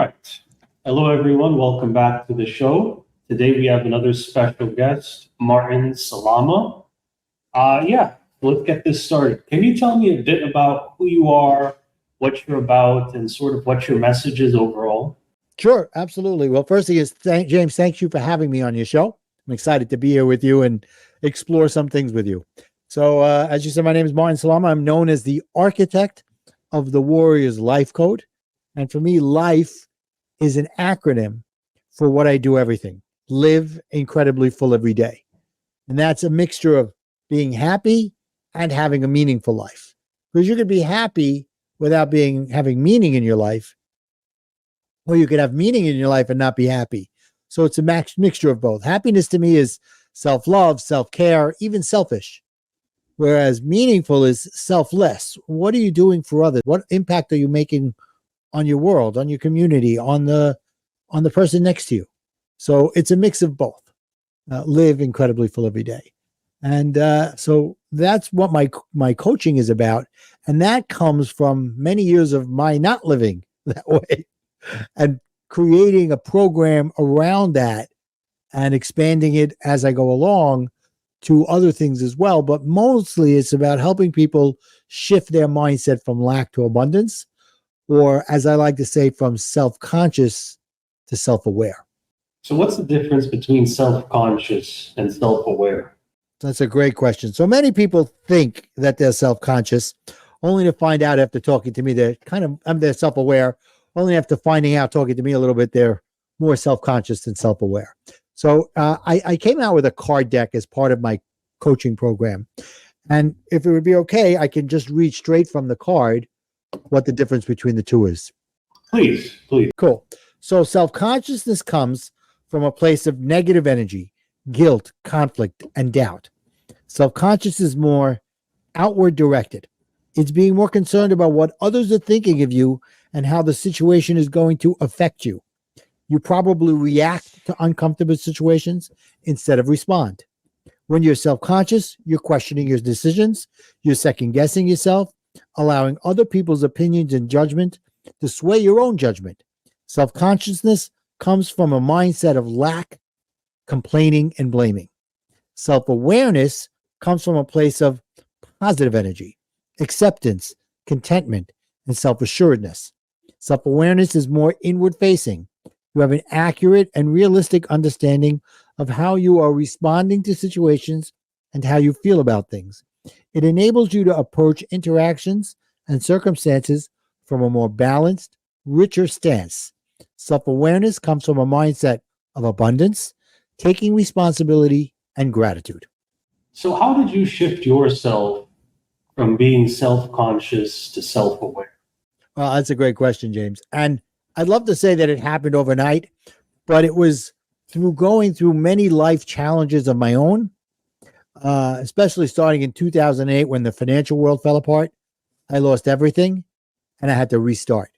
right. Hello, everyone. Welcome back to the show. Today we have another special guest, Martin Salama. Yeah, let's get this started. Can you tell me a bit about who you are, what you're about, and sort of what your message is overall? Sure, absolutely. Well, first thing is, James, thank you for having me on your show. I'm excited to be here with you and explore some things with you. So, as you said, my name is Martin Salama. I'm known as the architect of the Warrior's Life Code. And for me, life is an acronym for what I do everything. Live incredibly full every day. And that's a mixture of being happy and having a meaningful life. Because you could be happy without having meaning in your life, or you could have meaning in your life and not be happy. So it's a mixture of both. Happiness to me is self-love, self-care, even selfish. Whereas meaningful is selfless. What are you doing for others? What impact are you making on your world, on your community, on the person next to you? So it's a mix of both. Live incredibly full every day. And so that's what my coaching is about. And that comes from many years of my not living that way and creating a program around that and expanding it as I go along to other things as well. But mostly it's about helping people shift their mindset from lack to abundance, or as I like to say, from self-conscious to self-aware. So, what's the difference between self-conscious and self-aware? That's a great question. So many people think that they're self-conscious, only to find out after talking to me they're self-aware. Only after finding out, talking to me a little bit, they're more self-conscious than self-aware. So I came out with a card deck as part of my coaching program. And if it would be okay, I can just read straight from the card what the difference between the two is. Please. Cool. So self-consciousness comes from a place of negative energy, guilt, conflict, and doubt. Self-conscious is more outward directed. It's being more concerned about what others are thinking of you and how the situation is going to affect you. You probably react to uncomfortable situations instead of respond. When you're self-conscious, you're questioning your decisions, you're second-guessing yourself, allowing other people's opinions and judgment to sway your own judgment. Self-consciousness comes from a mindset of lack, complaining, and blaming. Self-awareness comes from a place of positive energy, acceptance, contentment, and self-assuredness. Self-awareness is more inward-facing. You have an accurate and realistic understanding of how you are responding to situations and how you feel about things. It enables you to approach interactions and circumstances from a more balanced, richer stance. Self-awareness comes from a mindset of abundance, taking responsibility, and gratitude. So, how did you shift yourself from being self-conscious to self-aware? Well, that's a great question, James. And I'd love to say that it happened overnight, but it was through going through many life challenges of my own, especially starting in 2008 when the financial world fell apart. I lost everything and I had to restart.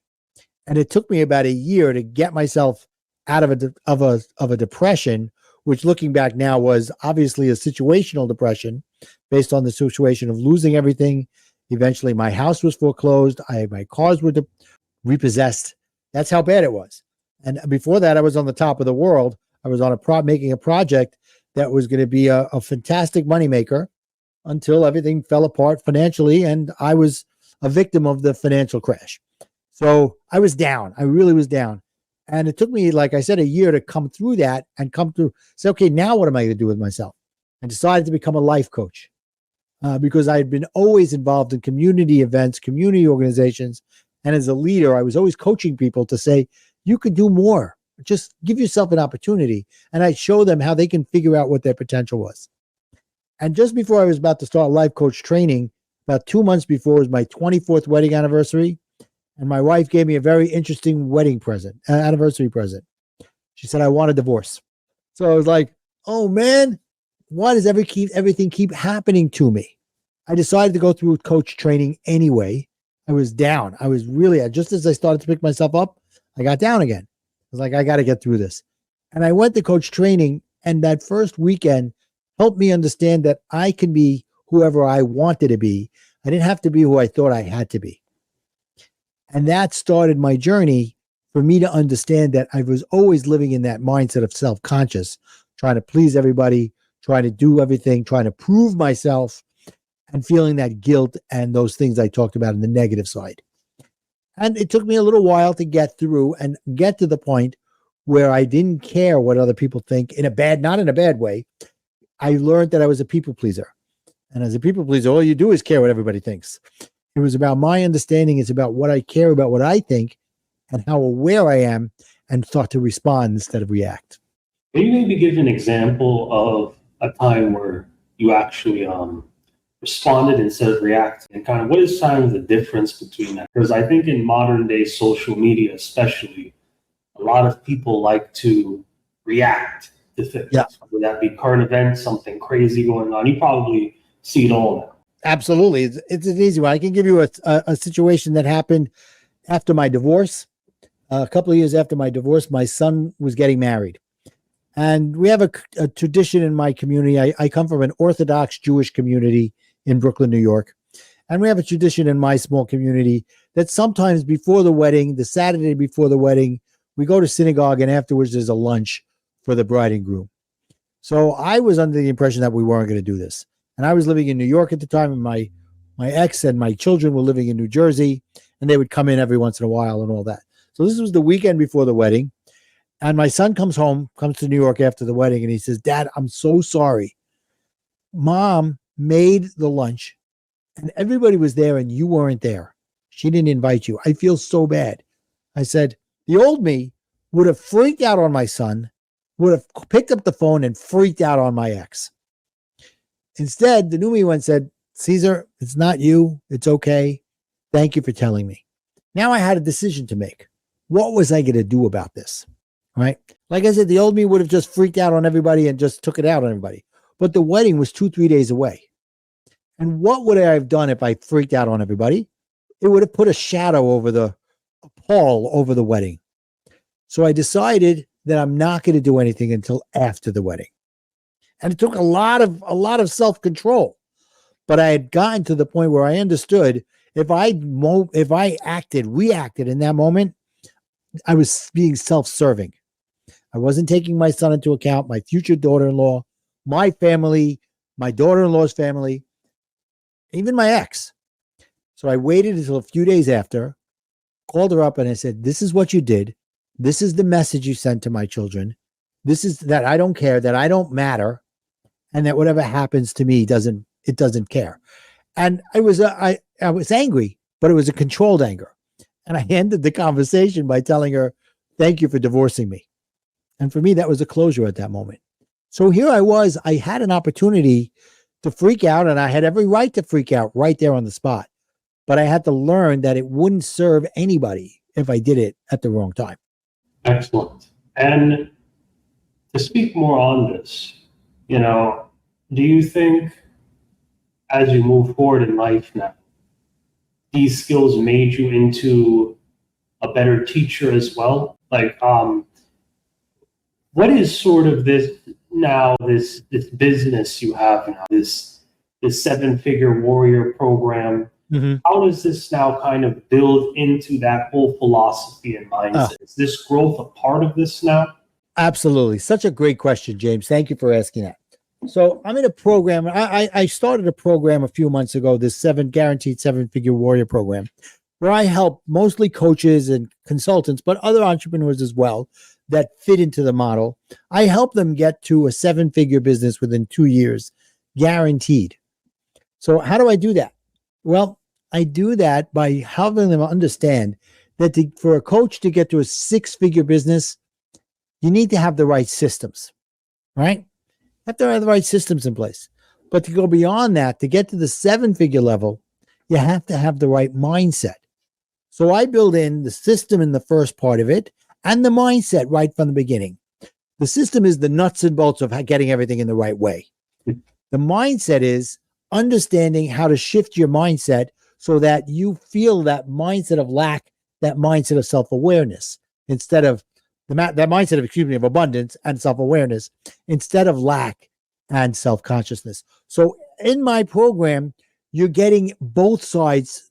And it took me about a year to get myself out of a depression, which looking back now was obviously a situational depression based on the situation of losing everything. Eventually, my house was foreclosed. My cars were repossessed. That's how bad it was. And before that, I was on the top of the world. I was on making a project that was going to be a fantastic moneymaker until everything fell apart financially, and I was a victim of the financial crash. So I was down. I really was down. And it took me, like I said, a year to come through that and say, okay, now what am I going to do with myself? I decided to become a life coach. Because I had been always involved in community events, community organizations. And as a leader, I was always coaching people to say, you could do more. Just give yourself an opportunity. And I'd show them how they can figure out what their potential was. And just before I was about to start life coach training, about 2 months before, was my 24th wedding anniversary. And my wife gave me a very interesting anniversary present. She said, I want a divorce. So I was like, oh man, why does everything keep happening to me? I decided to go through coach training anyway. I was down. I was really, just as I started to pick myself up, I got down again. I was like, I got to get through this. And I went to coach training, and that first weekend helped me understand that I can be whoever I wanted to be. I didn't have to be who I thought I had to be. And that started my journey for me to understand that I was always living in that mindset of self-conscious, trying to please everybody, trying to do everything, trying to prove myself, and feeling that guilt and those things I talked about in the negative side. And it took me a little while to get through and get to the point where I didn't care what other people think not in a bad way. I learned that I was a people pleaser. And as a people pleaser, all you do is care what everybody thinks. It was about my understanding. It's about what I care about, what I think, and how aware I am, and start to respond instead of react. Can you maybe give an example of a time where you actually responded instead of reacting, and kind of what is kind of the difference between that? Because I think in modern day social media, especially, a lot of people like to react to things. Yeah. Whether that be current events, something crazy going on. You probably see it all now. Absolutely. It's an easy one. I can give you a situation that happened after my divorce. A couple of years after my divorce, my son was getting married. And we have a tradition in my community. I come from an Orthodox Jewish community in Brooklyn, New York. And we have a tradition in my small community that sometimes before the wedding, the Saturday before the wedding, we go to synagogue, and afterwards there's a lunch for the bride and groom. So I was under the impression that we weren't going to do this. And I was living in New York at the time, and my ex and my children were living in New Jersey, and they would come in every once in a while and all that. So this was the weekend before the wedding. And my son comes to New York after the wedding, and he says, "Dad, I'm so sorry. Mom made the lunch and everybody was there and you weren't there. She didn't invite you. I feel so bad." I said, the old me would have freaked out on my son, would have picked up the phone and freaked out on my ex. Instead, the new me went and said, "Caesar, it's not you. It's okay. Thank you for telling me." Now I had a decision to make. What was I going to do about this? Right? Like I said, the old me would have just freaked out on everybody and just took it out on everybody. But the wedding was 2-3 days away. And what would I have done if I freaked out on everybody? It would have put a pall over the wedding. So I decided that I'm not going to do anything until after the wedding. And it took a lot of self-control. But I had gotten to the point where I understood if I reacted in that moment, I was being self-serving. I wasn't taking my son into account, my future daughter-in-law, my family, my daughter-in-law's family, even my ex. So I waited until a few days after, called her up, and I said, "This is what you did. This is the message you sent to my children. This is that I don't care, that I don't matter, and that whatever happens to me doesn't care." And I was angry, but it was a controlled anger. And I ended the conversation by telling her, "Thank you for divorcing me." And for me, that was a closure at that moment. So here I had an opportunity to freak out, and I had every right to freak out right there on the spot. But I had to learn that it wouldn't serve anybody if I did it at the wrong time. Excellent. And to speak more on this, do you think as you move forward in life now, these skills made you into a better teacher as well? Like, what is sort of this business you have now, this 7-figure warrior program? Mm-hmm. How does this now kind of build into that whole philosophy and mindset? Is this growth a part of this now? Absolutely. Such a great question, James. Thank you for asking that. So I'm in a program. I started a program a few months ago, this guaranteed 7-figure warrior program, where I help mostly coaches and consultants, but other entrepreneurs as well that fit into the model. I help them get to a 7-figure business within 2 years, guaranteed. So how do I do that? Well, I do that by helping them understand that for a coach to get to a 6-figure business, you need to have the right systems, right? You have to have the right systems in place. But to go beyond that, to get to the 7-figure level, you have to have the right mindset. So I build in the system in the first part of it and the mindset right from the beginning. The system is the nuts and bolts of getting everything in the right way. The mindset is understanding how to shift your mindset so that you feel that mindset of lack, that mindset of self-awareness, instead of that mindset of abundance and self-awareness, instead of lack and self-consciousness. So in my program, you're getting both sides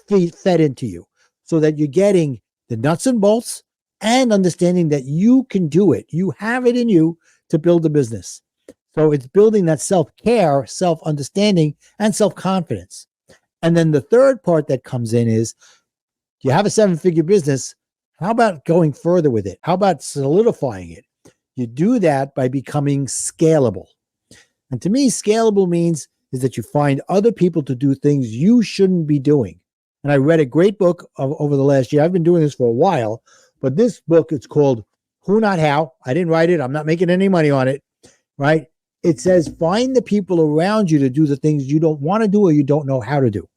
fed into you, so that you're getting the nuts and bolts, and understanding that you can do it. You have it in you to build a business. So it's building that self-care, self-understanding, and self-confidence. And then the third part that comes in is you have a 7-figure business. How about going further with it? How about solidifying it? You do that by becoming scalable. And to me, scalable means is that you find other people to do things you shouldn't be doing. And I read a great book over the last year. I've been doing this for a while, but this book, it's called Who Not How. I didn't write it. I'm not making any money on it, right? It says, find the people around you to do the things you don't want to do or you don't know how to do.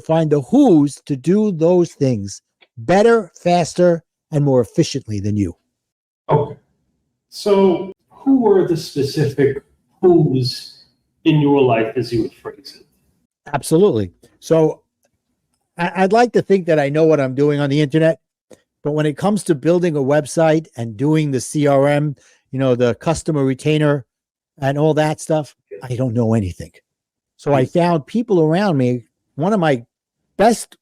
Find the who's to do those things better, faster, and more efficiently than you. Okay. So who were the specific who's in your life, as you would phrase it? Absolutely. So I'd like to think that I know what I'm doing on the internet, but when it comes to building a website and doing the CRM, the customer retainer and all that stuff, I don't know anything. So I found people around me. One of my best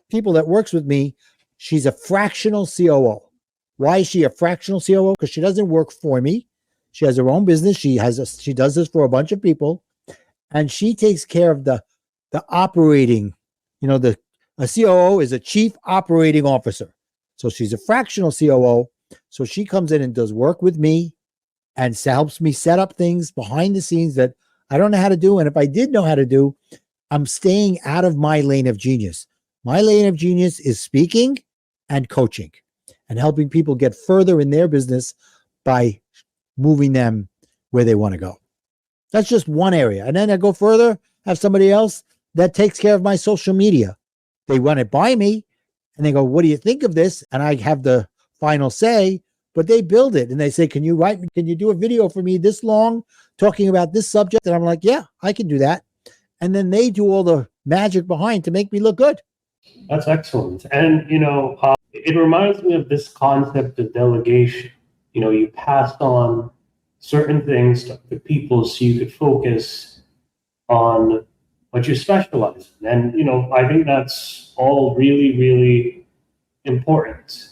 people that works with me, she's a fractional COO. Why is she a fractional COO? Because she doesn't work for me. She has her own business. She does this for a bunch of people, and she takes care of the operating. A COO is a chief operating officer. So she's a fractional COO. So she comes in and does work with me and helps me set up things behind the scenes that I don't know how to do. And if I did know how to do, I'm staying out of my lane of genius. My lane of genius is speaking and coaching and helping people get further in their business by moving them where they want to go. That's just one area. And then I go further, have somebody else that takes care of my social media. They run it by me and they go, what do you think of this? And I have the final say, but they build it and they say, can you do a video for me this long talking about this subject? And I'm like, yeah, I can do that. And then they do all the magic behind to make me look good. That's excellent. And, it reminds me of this concept of delegation. You passed on certain things to people so you could focus on what you specialize in. And, I think that's all really, really important.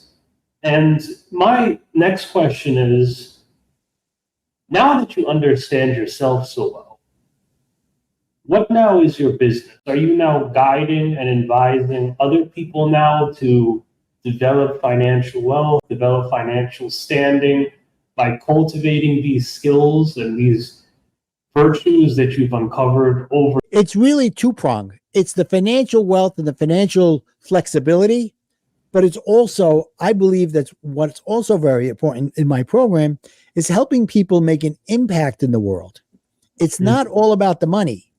And my next question is, now that you understand yourself so well, what now is your business? Are you now guiding and advising other people now to develop financial wealth, develop financial standing by cultivating these skills and these virtues that you've uncovered over? It's really two-pronged. It's the financial wealth and the financial flexibility, but it's also, I believe that's what's also very important in my program is helping people make an impact in the world. It's not all about the money.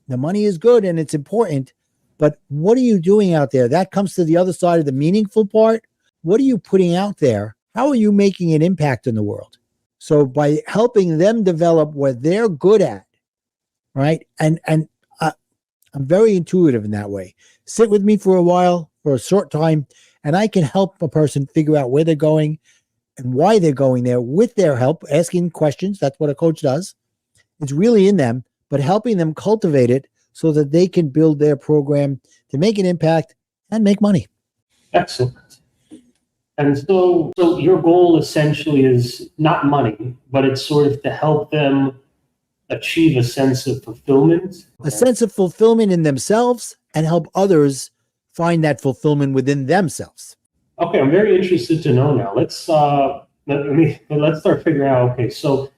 The money is good and it's important, but what are you doing out there? That comes to the other side of the meaningful part. What are you putting out there? How are you making an impact in the world? So by helping them develop what they're good at, right? And I'm very intuitive in that way. Sit with me for a while, for a short time, and I can help a person figure out where they're going and why they're going there with their help, asking questions. That's what a coach does. It's really in them, but helping them cultivate it so that they can build their program to make an impact and make money. Excellent. And so your goal essentially is not money, but it's sort of to help them achieve a sense of fulfillment. A sense of fulfillment in themselves and help others find that fulfillment within themselves. Okay, I'm very interested to know now. Let's start figuring out, okay, so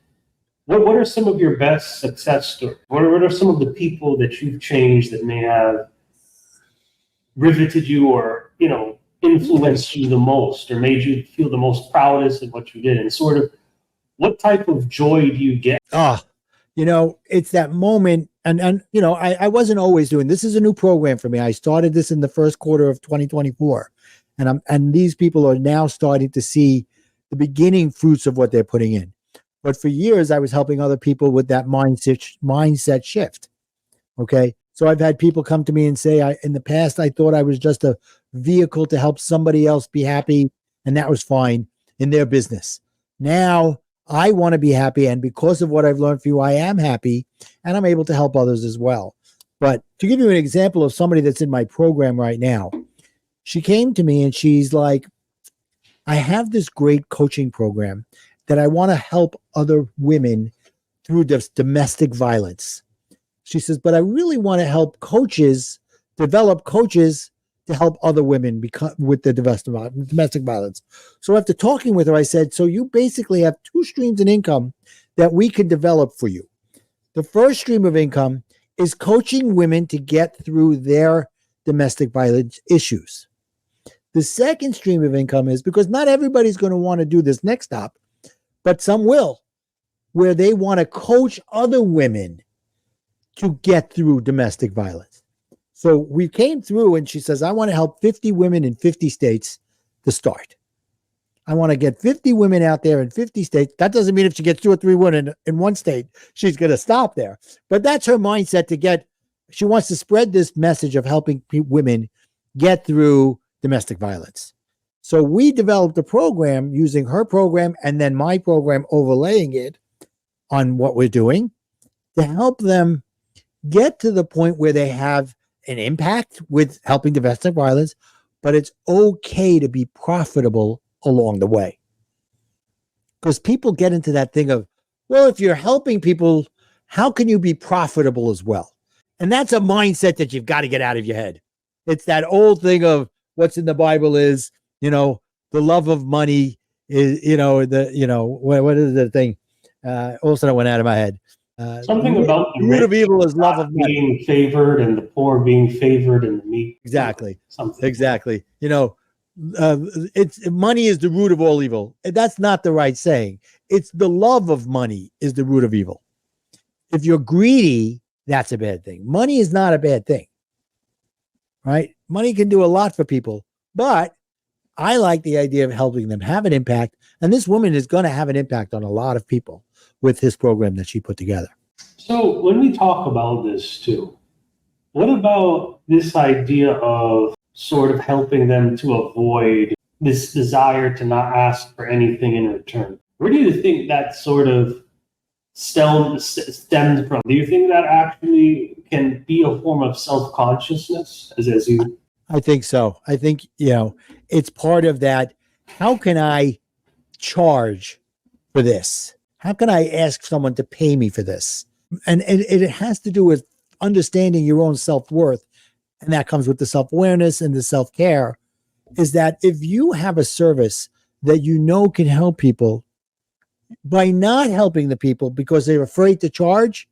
what are some of your best success stories? What are some of the people that you've changed that may have riveted you or, influenced you the most or made you feel the most proudest of what you did? And sort of what type of joy do you get? It's that moment. And I wasn't always doing this. Is a new program for me. I started this in the first quarter of 2024. And these people are now starting to see the beginning fruits of what they're putting in. But for years, I was helping other people with that mindset shift. Okay. So I've had people come to me and say, in the past, I thought I was just a vehicle to help somebody else be happy. And that was fine in their business. Now I want to be happy. And because of what I've learned for you, I am happy and I'm able to help others as well. But to give you an example of somebody that's in my program right now, she came to me and she's like, I have this great coaching program that I want to help other women through this domestic violence. She says, but I really want to help coaches, develop coaches to help other women with the domestic violence. So after talking with her, I said, so you basically have two streams of income that we can develop for you. The first stream of income is coaching women to get through their domestic violence issues. The second stream of income is, because not everybody's going to want to do this next stop, but some will, where they want to coach other women to get through domestic violence. So we came through and she says, I want to help 50 women in 50 states to start. I want to get 50 women out there in 50 states. That doesn't mean if she gets 2 or 3 women in one state, she's going to stop there. But that's her mindset she wants to spread this message of helping women get through domestic violence. So we developed a program using her program and then my program overlaying it on what we're doing to help them get to the point where they have an impact with helping domestic violence, but it's okay to be profitable along the way. Because people get into that thing of, well, if you're helping people, how can you be profitable as well? And that's a mindset that you've got to get out of your head. It's that old thing of what's in the Bible is, the love of money is, what is the thing? All of a sudden it went out of my head. Something about the root of evil is love of money. Being favored and the poor being favored and the meek. Exactly. Something. Exactly. It's money is the root of all evil. That's not the right saying. It's the love of money is the root of evil. If you're greedy, that's a bad thing. Money is not a bad thing, right? Money can do a lot for people, but I like the idea of helping them have an impact. And this woman is going to have an impact on a lot of people with this program that she put together. So when we talk about this too, what about this idea of sort of helping them to avoid this desire to not ask for anything in return? Where do you think that sort of stemmed from? Do you think that actually can be a form of self-consciousness as you? I think so. I think, it's part of that. How can I charge for this? How can I ask someone to pay me for this? And it has to do with understanding your own self-worth. And that comes with the self-awareness and the self-care, is that if you have a service that can help people, by not helping the people because they're afraid to charge,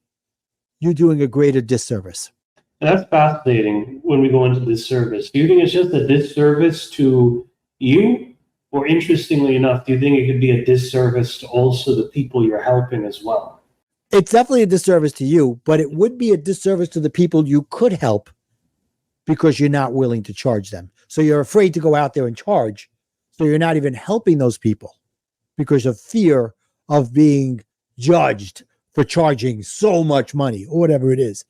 you're doing a greater disservice. That's fascinating when we go into this service. Do you think it's just a disservice to you? Or interestingly enough, do you think it could be a disservice to also the people you're helping as well? It's definitely a disservice to you, but it would be a disservice to the people you could help because you're not willing to charge them. So you're afraid to go out there and charge. So you're not even helping those people because of fear of being judged for charging so much money or whatever it is.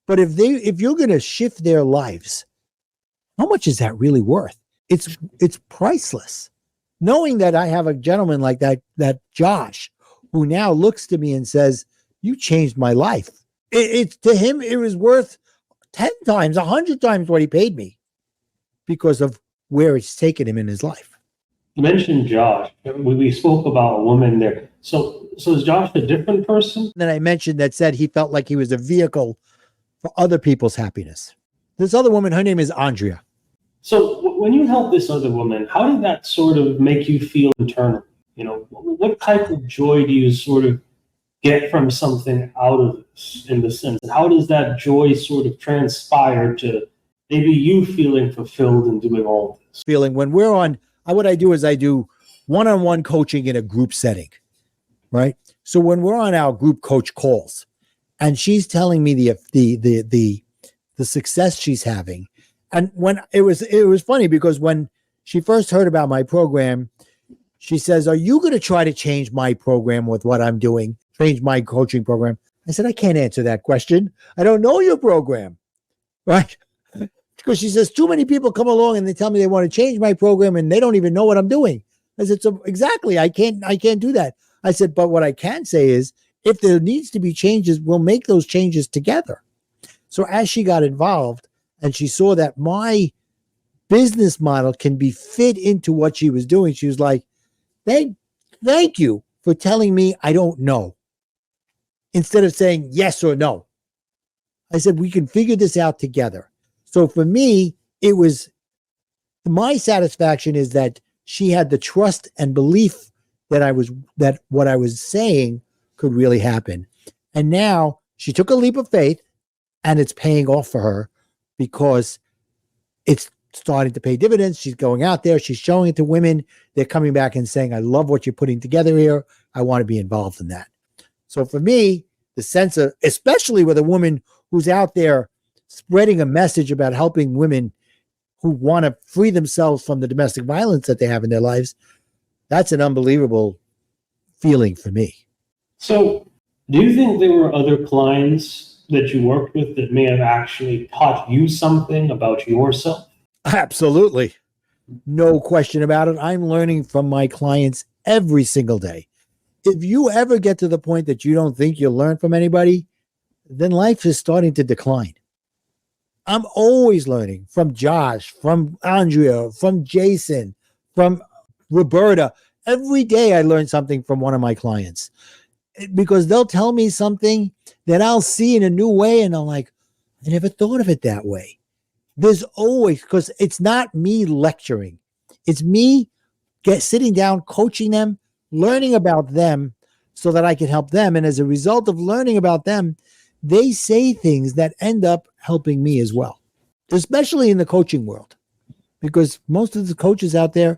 But if you're going to shift their lives, how much is that really worth? It's priceless. Knowing that I have a gentleman like that Josh, who now looks to me and says, you changed my life. It's to him, it was worth 10 times, 100 times what he paid me because of where it's taken him in his life. You mentioned Josh. We spoke about a woman there. So is Josh a different person? Then I mentioned that said he felt like he was a vehicle for other people's happiness. This other woman, her name is Andrea. So when you help this other woman, how did that sort of make you feel internally? What type of joy do you sort of get from something out of this in the sense? And how does that joy sort of transpire to maybe you feeling fulfilled in doing all of this? Feeling when we're on, what I do is I do one-on-one coaching in a group setting, right? So when we're on our group coach calls and she's telling me the success she's having, and when it was funny because when she first heard about my program, she says, are you going to try to change my program with what I'm doing, change my coaching program? I said, I can't answer that question. I don't know your program, right? Because she says, too many people come along and they tell me they want to change my program and they don't even know what I'm doing. I said, so exactly, I can't do that. I said, but what I can say is if there needs to be changes, we'll make those changes together. So as she got involved and she saw that my business model can be fit into what she was doing. She was like, thank you for telling me I don't know, instead of saying yes or no. I said, we can figure this out together. So for me, it was my satisfaction is that she had the trust and belief that what I was saying could really happen. And now she took a leap of faith, and it's paying off for her because it's starting to pay dividends. She's going out there. She's showing it to women. They're coming back and saying, I love what you're putting together here. I want to be involved in that. So for me, the sense of, especially with a woman who's out there spreading a message about helping women who want to free themselves from the domestic violence that they have in their lives, that's an unbelievable feeling for me. So, do you think there were other clients that you worked with that may have actually taught you something about yourself? Absolutely. No question about it. I'm learning from my clients every single day. If you ever get to the point that you don't think you'll learn from anybody, then life is starting to decline. I'm always learning from Josh, from Andrea, from Jason, from Roberta. Every day I learn something from one of my clients because they'll tell me something that I'll see in a new way. And I'm like, I never thought of it that way. There's always, because it's not me lecturing. It's me sitting down, coaching them, learning about them so that I can help them. And as a result of learning about them, they say things that end up helping me as well, especially in the coaching world, because most of the coaches out there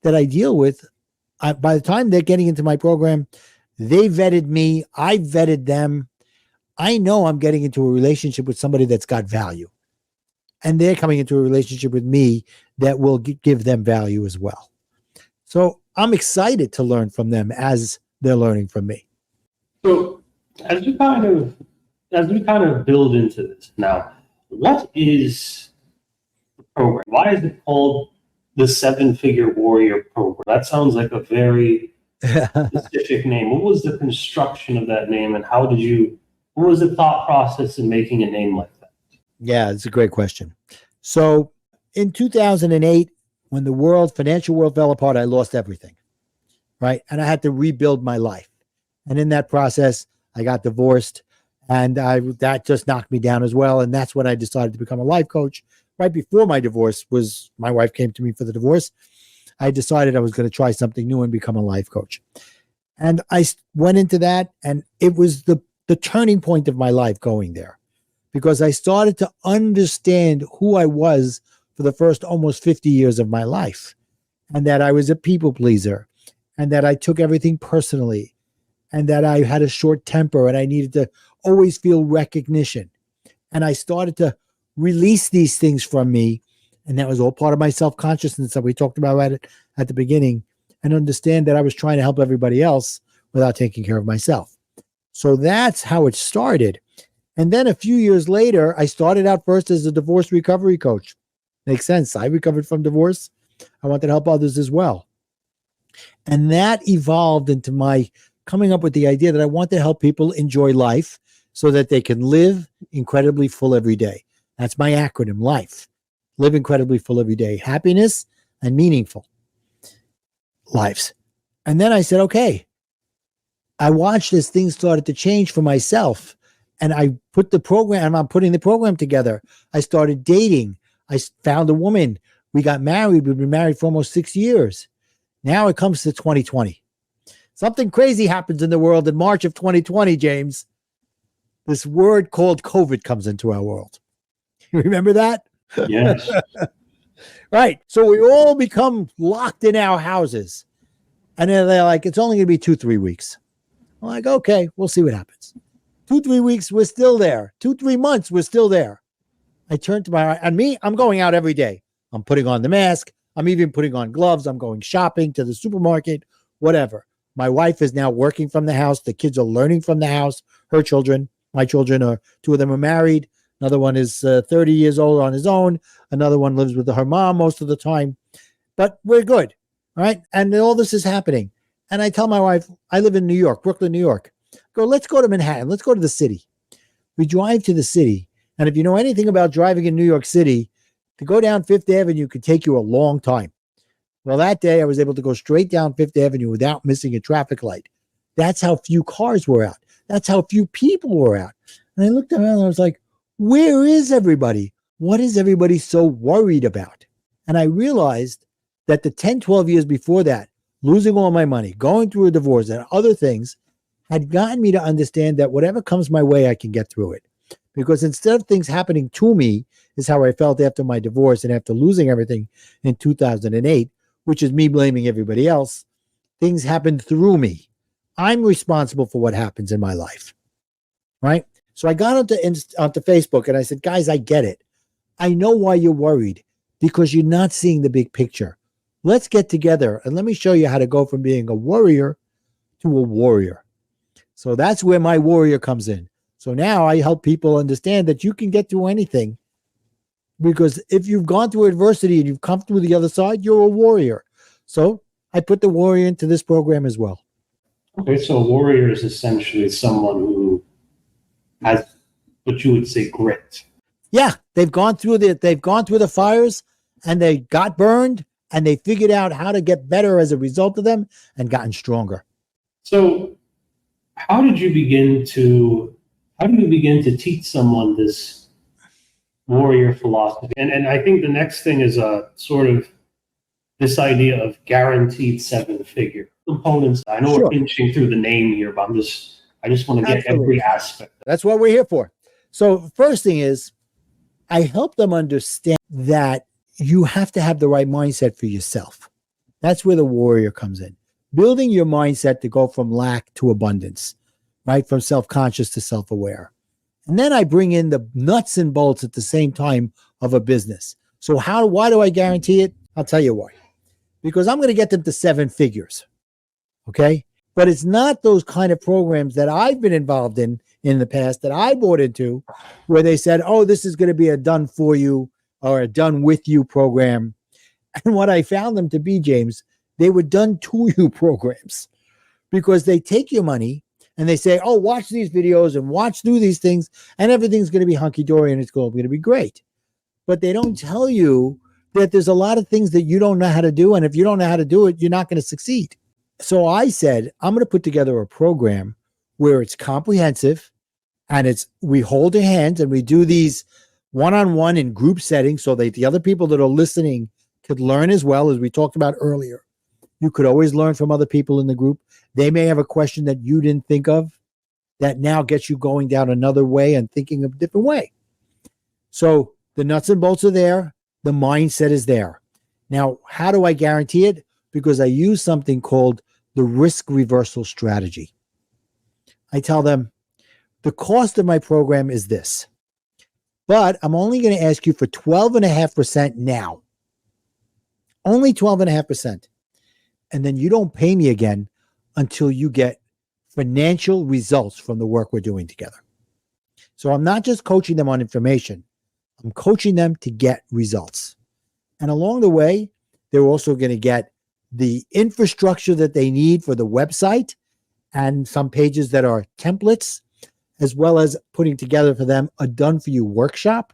that I deal with, by the time they're getting into my program, they vetted me. I vetted them. I know I'm getting into a relationship with somebody that's got value, and they're coming into a relationship with me that will give them value as well. So I'm excited to learn from them as they're learning from me. So as we kind of build into this now, what is the program? Why is it called the Seven-Figure Warrior Program? That sounds like a very specific name. What was the construction of that name, and what was the thought process in making a name like that? Yeah, it's a great question. So in 2008, when the financial world fell apart, I lost everything, right? And I had to rebuild my life. And in that process, I got divorced, and that just knocked me down as well. And that's when I decided to become a life coach. Right before my divorce my wife came to me for the divorce. I decided I was going to try something new and become a life coach. And I went into that, and it was the turning point of my life going there, because I started to understand who I was for the first almost 50 years of my life, and that I was a people pleaser, and that I took everything personally, and that I had a short temper, and I needed to always feel recognition. And I started to release these things from me, and that was all part of my self-consciousness that we talked about at the beginning, and understand that I was trying to help everybody else without taking care of myself. So that's how it started. And then a few years later, I started out first as a divorce recovery coach. Makes sense. I recovered from divorce. I wanted to help others as well. And that evolved into my coming up with the idea that I want to help people enjoy life so that they can live incredibly full every day. That's my acronym, LIFE. Live incredibly full every day. Happiness and meaningful lives. And then I said, okay, I watched as things started to change for myself. And I put the program, I'm putting the program together. I started dating. I found a woman. We got married. We've been married for almost 6 years. Now it comes to 2020. Something crazy happens in the world in March of 2020, James. This word called COVID comes into our world. You remember that? Yes. Right. So we all become locked in our houses. And then they're like, it's only going to be 2-3 weeks. I'm like, okay, we'll see what happens. 2-3 weeks, we're still there. 2-3 months, we're still there. I turned to I'm going out every day. I'm putting on the mask. I'm even putting on gloves. I'm going shopping to the supermarket, whatever. My wife is now working from the house. The kids are learning from the house. Her children, my children, two of them are married. Another one is 30 years old on his own. Another one lives with her mom most of the time. But we're good, right? And all this is happening. And I tell my wife, I live in New York, Brooklyn, New York. Let's go to Manhattan. Let's go to the city. We drive to the city. And if you know anything about driving in New York City, To go down Fifth Avenue could take you a long time. Well, that day I was able to go straight down Fifth Avenue without missing a traffic light. That's how few cars were out. That's how few people were out. And I looked around and I was like, where is everybody? What is everybody so worried about? And I realized that the 10, 12 years before that, losing all my money, going through a divorce and other things had gotten me to understand that whatever comes my way, I can get through it. Because instead of things happening to me, is how I felt after my divorce and after losing everything in 2008, which is me blaming everybody else, things happened through me. I'm responsible for what happens in my life, right? So I got onto Facebook and I said, guys, I get it. I know why you're worried, because you're not seeing the big picture. Let's get together and let me show you how to go from being a worrier to a warrior. So that's where my warrior comes in. So now I help people understand that you can get through anything, because if you've gone through adversity and you've come through the other side, you're a warrior. So I put the warrior into this program as well. Okay, so a warrior is essentially someone who has what you would say grit. Yeah, they've gone through the fires and they got burned and they figured out how to get better as a result of them and gotten stronger. So how do you begin to teach someone this warrior philosophy? And I think the next thing is a sort of this idea of guaranteed seven-figure components. I know Sure. We're inching through the name here, but I just want to get Absolutely. every aspect. That's what we're here for. So first thing is, I help them understand that you have to have the right mindset for yourself. That's where the warrior comes in. Building your mindset to go from lack to abundance, right? From self-conscious to self-aware. And then I bring in the nuts and bolts at the same time of a business. So why do I guarantee it? I'll tell you why. Because I'm going to get them to seven figures. Okay? But it's not those kind of programs that I've been involved in the past that I bought into, where they said, oh, this is going to be a done for you or a done with you program. And what I found them to be, James, they were done to you programs, because they take your money and they say, oh, watch these videos and do these things, and everything's going to be hunky-dory and it's going to be great. But they don't tell you that there's a lot of things that you don't know how to do. And if you don't know how to do it, you're not going to succeed. So I said, I'm going to put together a program where it's comprehensive and we hold their hands and we do these one-on-one in group settings so that the other people that are listening could learn as well, as we talked about earlier. You could always learn from other people in the group. They may have a question that you didn't think of that now gets you going down another way and thinking of a different way. So the nuts and bolts are there. The mindset is there. Now, how do I guarantee it? Because I use something called the risk reversal strategy. I tell them the cost of my program is this, but I'm only going to ask you for 12.5% now. Only 12.5%. And then you don't pay me again until you get financial results from the work we're doing together. So I'm not just coaching them on information. I'm coaching them to get results. And along the way, they're also going to get the infrastructure that they need for the website and some pages that are templates, as well as putting together for them a done-for-you workshop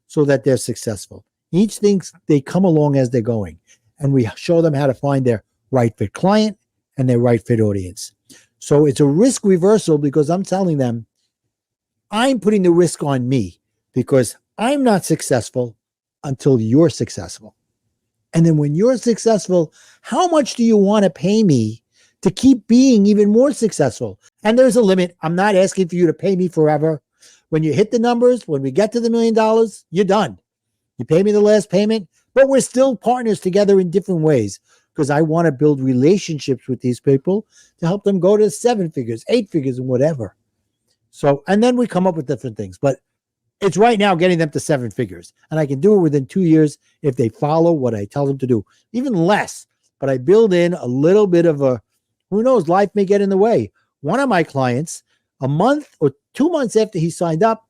so that they're successful. Each thing, they come along as they're going, and we show them how to find their right fit client and their right fit audience. So it's a risk reversal, because I'm telling them I'm putting the risk on me, because I'm not successful until you're successful. And then when you're successful, how much do you want to pay me to keep being even more successful? And there's a limit. I'm not asking for you to pay me forever. When you hit the numbers, when we get to the $1 million, you're done. You pay me the last payment, but we're still partners together in different ways, because I want to build relationships with these people to help them go to 7 figures, 8 figures, and whatever. So, and then we come up with different things, but it's right now getting them to 7 figures. And I can do it within 2 years if they follow what I tell them to do, even less. But I build in a little bit of who knows, life may get in the way. One of my clients, a month or 2 months after he signed up,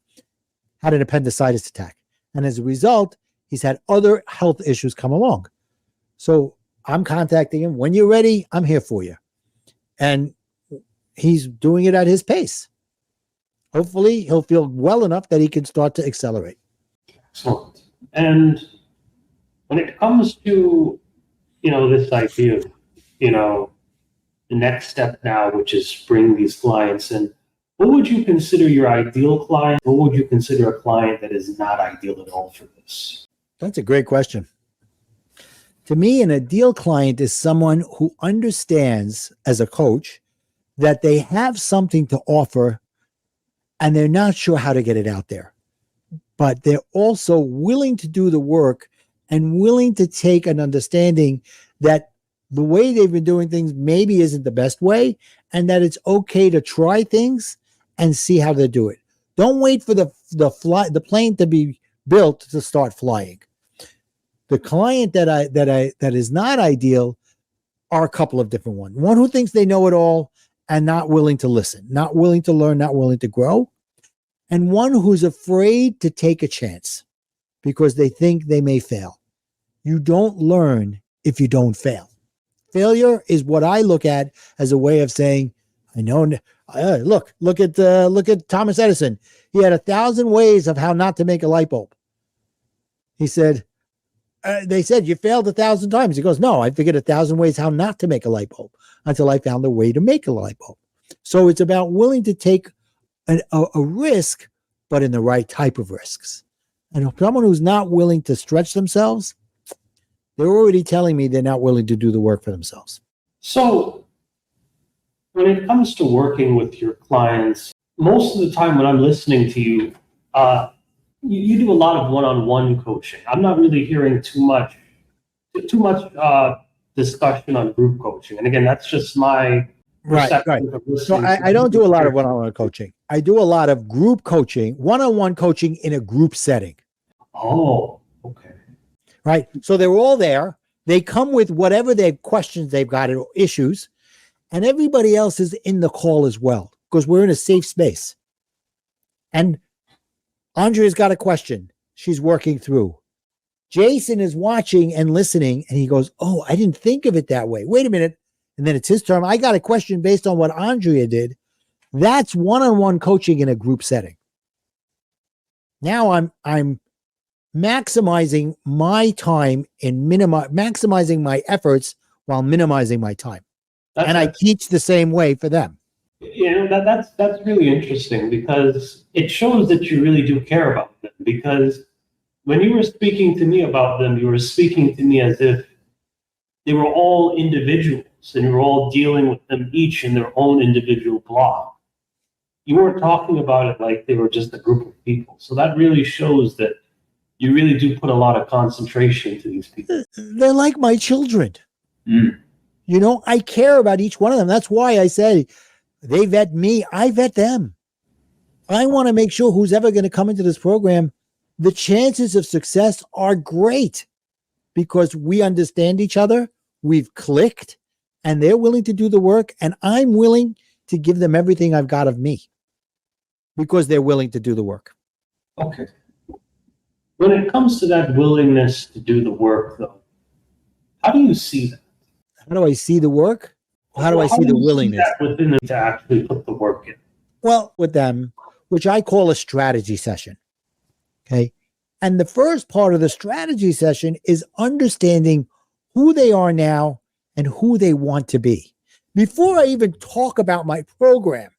had an appendicitis attack. And as a result, he's had other health issues come along. So I'm contacting him. When you're ready, I'm here for you. And he's doing it at his pace. Hopefully, he'll feel well enough that he can start to accelerate. Excellent. And When it comes to, this idea of, the next step now, which is bring these clients in, what would you consider your ideal client? What would you consider a client that is not ideal at all for this? That's a great question. To me, an ideal client is someone who understands as a coach that they have something to offer and they're not sure how to get it out there. But they're also willing to do the work and willing to take an understanding that the way they've been doing things maybe isn't the best way, and that it's okay to try things and see how they do it. Don't wait for the plane to be built to start flying. The client that is not ideal are a couple of different ones. One who thinks they know it all and not willing to listen, not willing to learn, not willing to grow, and one who's afraid to take a chance because they think they may fail. You don't learn if you don't fail. Failure is what I look at as a way of saying, I know. Look at Thomas Edison. He had 1,000 ways of how not to make a light bulb. He said, they said, you failed 1,000 times. He goes, no, I figured 1,000 ways how not to make a light bulb until I found a way to make a light bulb. So it's about willing to take a risk, but in the right type of risks. And someone who's not willing to stretch themselves, they're already telling me they're not willing to do the work for themselves. So when it comes to working with your clients, most of the time when I'm listening to you, you do a lot of one-on-one coaching. I'm not really hearing too much discussion on group coaching. And again, that's just my perception of listening. So I don't do a lot of one-on-one coaching. I do a lot of group coaching, one-on-one coaching in a group setting. Oh, okay. Right. So they're all there. They come with whatever they questions they've got or issues, and everybody else is in the call as well because we're in a safe space. And Andrea's got a question she's working through. Jason is watching and listening, and he goes, oh, I didn't think of it that way. Wait a minute. And then it's his turn. I got a question based on what Andrea did. That's one-on-one coaching in a group setting. Now I'm maximizing my time and maximizing my efforts while minimizing my time. I teach the same way for them. That's really interesting because it shows that you really do care about them. Because when you were speaking to me about them, you were speaking to me as if they were all individuals and you were all dealing with them each in their own individual block. You weren't talking about it like they were just a group of people. So that really shows that you really do put a lot of concentration into these people. They're like my children. I care about each one of them. That's why I say they vet me. I vet them. I want to make sure who's ever going to come into this program, the chances of success are great because we understand each other. We've clicked and they're willing to do the work. And I'm willing to give them everything I've got of me because they're willing to do the work. Okay. When it comes to that willingness to do the work, though, how do you see that? How do I see the work? How do I see the willingness? See that within them to actually put the work in? Well, with them, which I call a strategy session. Okay. And the first part of the strategy session is understanding who they are now and who they want to be. Before I even talk about my program,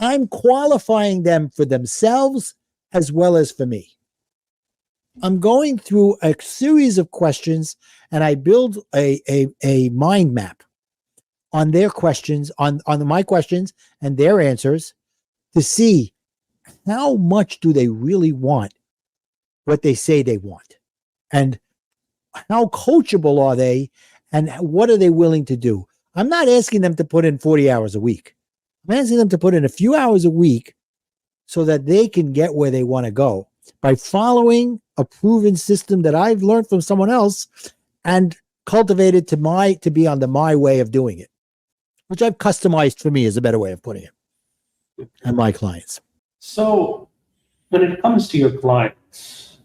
I'm qualifying them for themselves as well as for me. I'm going through a series of questions and I build a mind map on their questions, on my questions and their answers to see how much do they really want what they say they want and how coachable are they and what are they willing to do? I'm not asking them to put in 40 hours a week. I'm asking them to put in a few hours a week so that they can get where they want to go by following a proven system that I've learned from someone else and cultivated to be under my way of doing it, which I've customized for me is a better way of putting it, and my clients. So when it comes to your clients,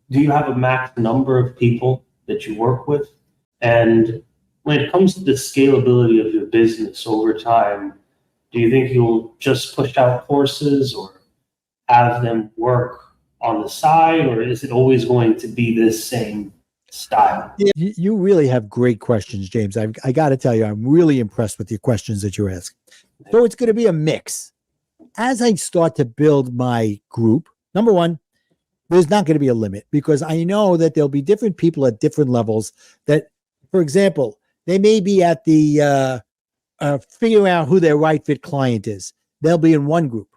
do you have a max number of people that you work with? And when it comes to the scalability of your business over time, do you think you'll just push out courses or have them work on the side, or is it always going to be this same style. Yeah, you really have great questions, James. I got to tell you, I'm really impressed with the questions that you're asking. So it's going to be a mix. As I start to build my group, number one, there's not going to be a limit because I know that there'll be different people at different levels that, for example, they may be at the figuring out who their right fit client is. They'll be in one group.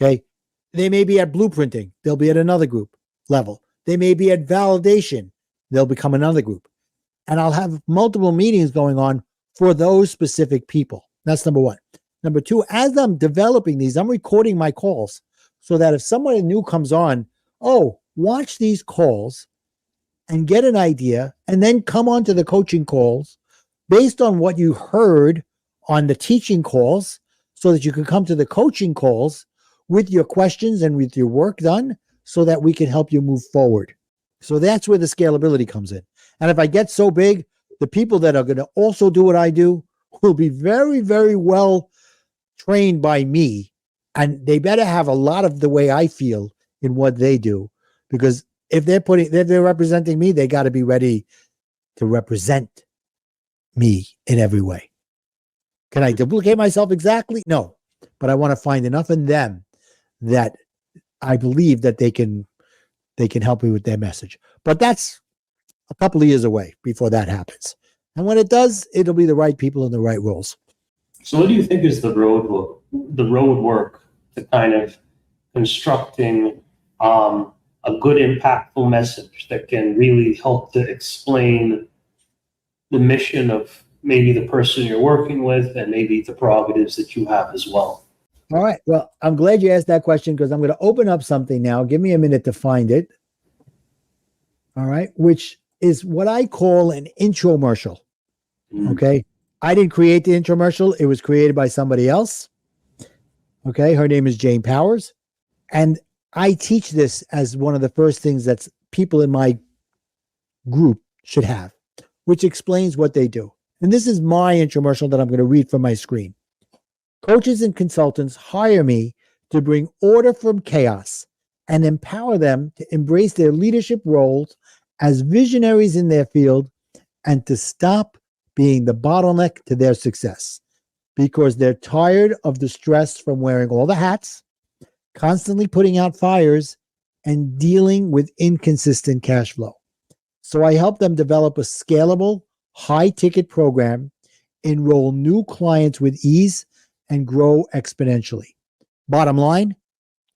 Okay. They may be at blueprinting. They'll be at another group level. They may be at validation. They'll become another group. And I'll have multiple meetings going on for those specific people. That's number one. Number two, as I'm developing these, I'm recording my calls so that if someone new comes on, oh, watch these calls and get an idea and then come on to the coaching calls based on what you heard on the teaching calls so that you can come to the coaching calls with your questions and with your work done so that we can help you move forward. So that's where the scalability comes in. And if I get so big, the people that are going to also do what I do will be very, very well trained by me. And they better have a lot of the way I feel in what they do, because if they're representing me, they got to be ready to represent me in every way. Can I duplicate myself exactly? No, but I want to find enough in them that I believe that they can help me with their message. But that's a couple of years away before that happens. And when it does, it'll be the right people in the right roles. So what do you think is the road work to kind of constructing a good, impactful message that can really help to explain the mission of maybe the person you're working with and maybe the prerogatives that you have as well? All right. Well, I'm glad you asked that question because I'm going to open up something now. Give me a minute to find it. All right. Which is what I call an intromercial. Okay. I didn't create the intromercial. It was created by somebody else. Okay. Her name is Jane Powers. And I teach this as one of the first things that people in my group should have, which explains what they do. And this is my intromercial that I'm going to read from my screen. Coaches and consultants hire me to bring order from chaos and empower them to embrace their leadership roles as visionaries in their field and to stop being the bottleneck to their success because they're tired of the stress from wearing all the hats, constantly putting out fires, and dealing with inconsistent cash flow. So I help them develop a scalable, high-ticket program, enroll new clients with ease, and grow exponentially. Bottom line,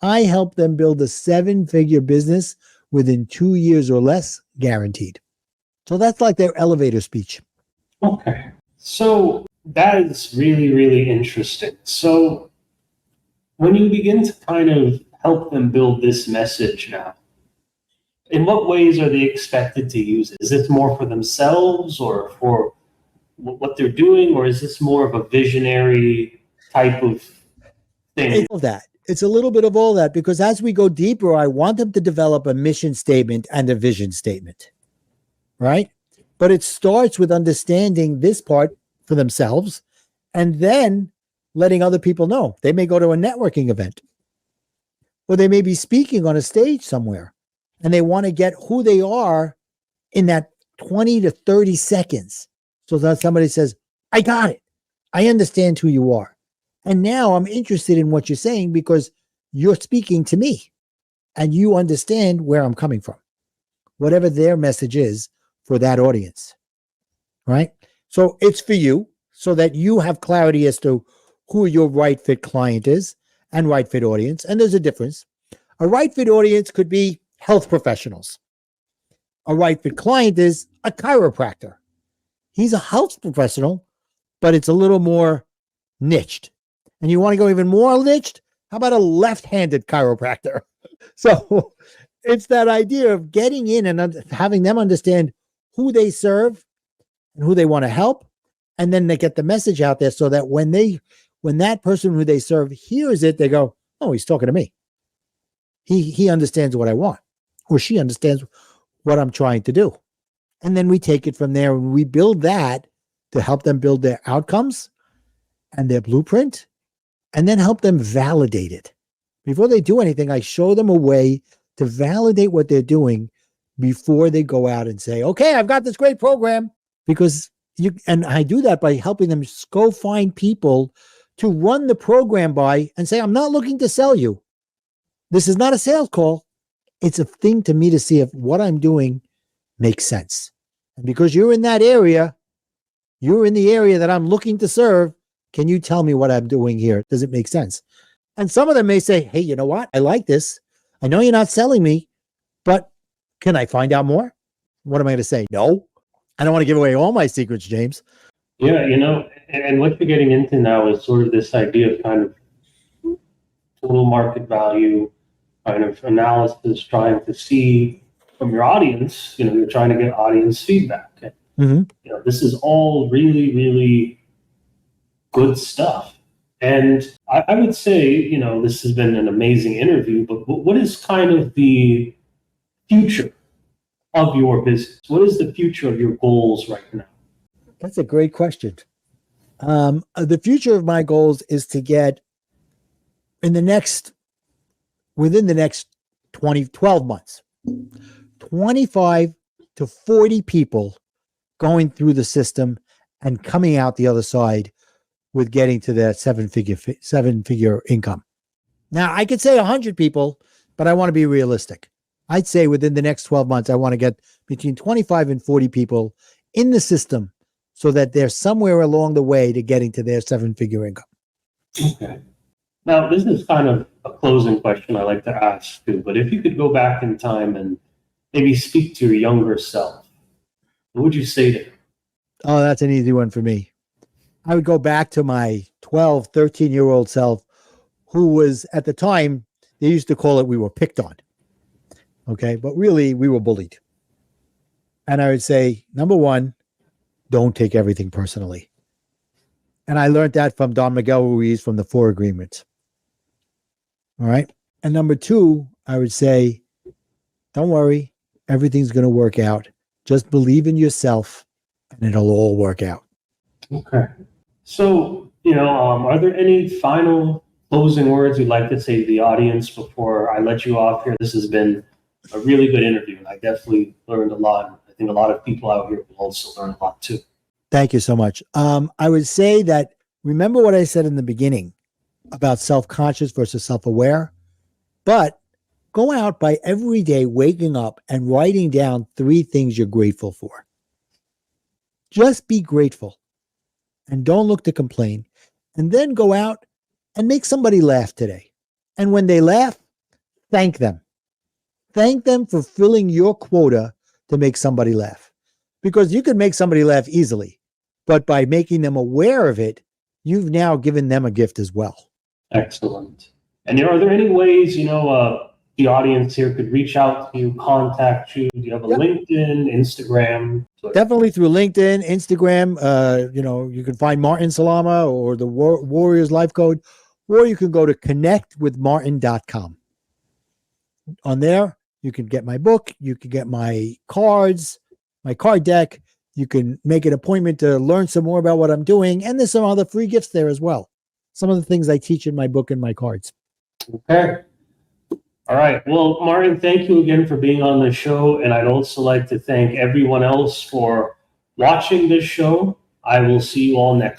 I help them build a 7-figure business within 2 years or less, guaranteed. So that's like their elevator speech. Okay. So that is really, really interesting. So when you begin to kind of help them build this message now, in what ways are they expected to use it? Is it more for themselves or for what they're doing, or is this more of a visionary type of thing? All that. It's a little bit of all that because as we go deeper, I want them to develop a mission statement and a vision statement, right? But it starts with understanding this part for themselves and then letting other people know. They may go to a networking event or they may be speaking on a stage somewhere and they want to get who they are in that 20 to 30 seconds. So that somebody says, I got it. I understand who you are. And now I'm interested in what you're saying because you're speaking to me and you understand where I'm coming from, whatever their message is for that audience, right? So it's for you so that you have clarity as to who your right fit client is and right fit audience. And there's a difference. A right fit audience could be health professionals. A right fit client is a chiropractor. He's a health professional, but it's a little more niched. And you want to go even more niched? How about a left-handed chiropractor? So it's that idea of getting in and having them understand who they serve and who they want to help. And then they get the message out there so that when that person who they serve hears it, they go, oh, he's talking to me. He understands what I want, or she understands what I'm trying to do. And then we take it from there and we build that to help them build their outcomes and their blueprint, and then help them validate it. Before they do anything, I show them a way to validate what they're doing before they go out and say, okay, I've got this great program. Because and I do that by helping them go find people to run the program by and say, I'm not looking to sell you. This is not a sales call. It's a thing to me to see if what I'm doing makes sense. And because you're in that area, you're in the area that I'm looking to serve. Can you tell me what I'm doing here? Does it make sense? And some of them may say, hey, you know what? I like this. I know you're not selling me, but can I find out more? What am I going to say? No. I don't want to give away all my secrets, James. Yeah, and what you're getting into now is sort of this idea of kind of total market value, kind of analysis, trying to see from your audience, you're trying to get audience feedback. Mm-hmm. This is all really, really good stuff. And I would say, this has been an amazing interview, but what is kind of the future of your business? What is the future of your goals right now? That's a great question. The future of my goals is to get within the next 12 months, 25 to 40 people going through the system and coming out the other side with getting to that seven-figure income. Now, I could say 100 people, but I want to be realistic. I'd say within the next 12 months, I want to get between 25 and 40 people in the system so that they're somewhere along the way to getting to their seven-figure income. Okay. Now, this is kind of a closing question I like to ask too, but if you could go back in time and maybe speak to your younger self, what would you say to him? Oh, that's an easy one for me. I would go back to my 12, 13-year-old self who was, at the time, they used to call it we were picked on. Okay, but really we were bullied. And I would say, number one, don't take everything personally. And I learned that from Don Miguel Ruiz from the 4 Agreements. All right. And number two, I would say, don't worry, everything's going to work out. Just believe in yourself and it'll all work out. Okay. So, are there any final closing words you'd like to say to the audience before I let you off here? This has been a really good interview, and I definitely learned a lot. I think a lot of people out here will also learn a lot too. Thank you so much. I would say that, remember what I said in the beginning about self-conscious versus self-aware, but go out by every day waking up and writing down 3 things you're grateful for. Just be grateful and don't look to complain, and then go out and make somebody laugh today. And when they laugh, thank them. Thank them for filling your quota to make somebody laugh, because you can make somebody laugh easily, but by making them aware of it, you've now given them a gift as well. Excellent. And are there any ways, the audience here could reach out to you, contact you? Do you have a LinkedIn, Instagram? Definitely through LinkedIn, Instagram. You can find Martin Salama or the Warriors Life Code, or you can go to connectwithmartin.com. On there, you can get my book, you can get my cards, my card deck. You can make an appointment to learn some more about what I'm doing. And there's some other free gifts there as well. Some of the things I teach in my book and my cards. Okay. All right. Well, Martin, thank you again for being on the show. And I'd also like to thank everyone else for watching this show. I will see you all next